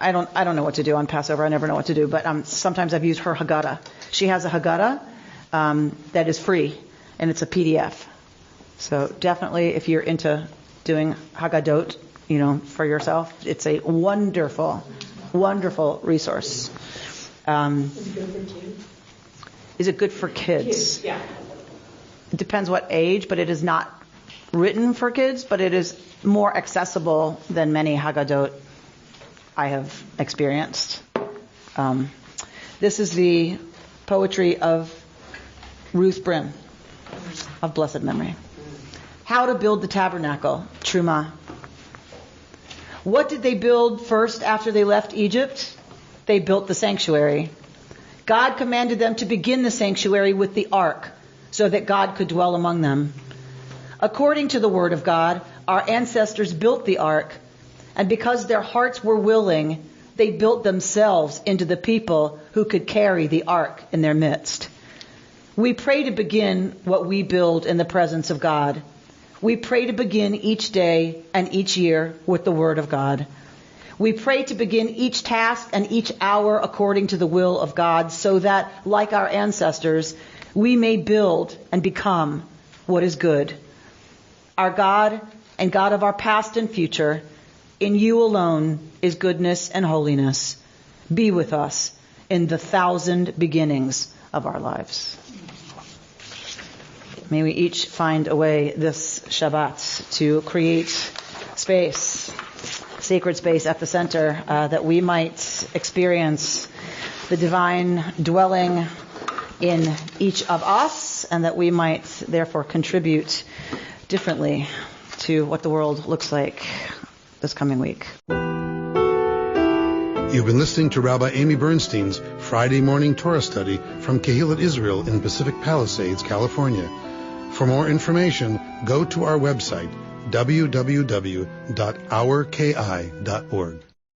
I don't know what to do on Passover. I never know what to do, but sometimes I've used her Haggadah. She has a Haggadah that is free, and it's a PDF. So definitely, if you're into doing Haggadot, for yourself, it's a wonderful, wonderful resource. Is it good for kids? Is it good for kids? Yeah. It depends what age, but it is not written for kids, but it is more accessible than many Haggadot I have experienced. This is the poetry of Ruth Brim, of blessed memory. How to build the tabernacle, Terumah. What did they build first after they left Egypt? They built the sanctuary. God commanded them to begin the sanctuary with the ark, so that God could dwell among them. According to the word of God, our ancestors built the ark, and because their hearts were willing, they built themselves into the people who could carry the ark in their midst. We pray to begin what we build in the presence of God. We pray to begin each day and each year with the Word of God. We pray to begin each task and each hour according to the will of God, so that, like our ancestors, we may build and become what is good. Our God and God of our past and future, in you alone is goodness and holiness. Be with us in the 1,000 beginnings of our lives. May we each find a way this Shabbat to create space, sacred space at the center, that we might experience the divine dwelling in each of us, and that we might therefore contribute differently to what the world looks like this coming week. You've been listening to Rabbi Amy Bernstein's Friday morning Torah study from Kehillat Israel in Pacific Palisades, California. For more information, go to our website, www.ourki.org.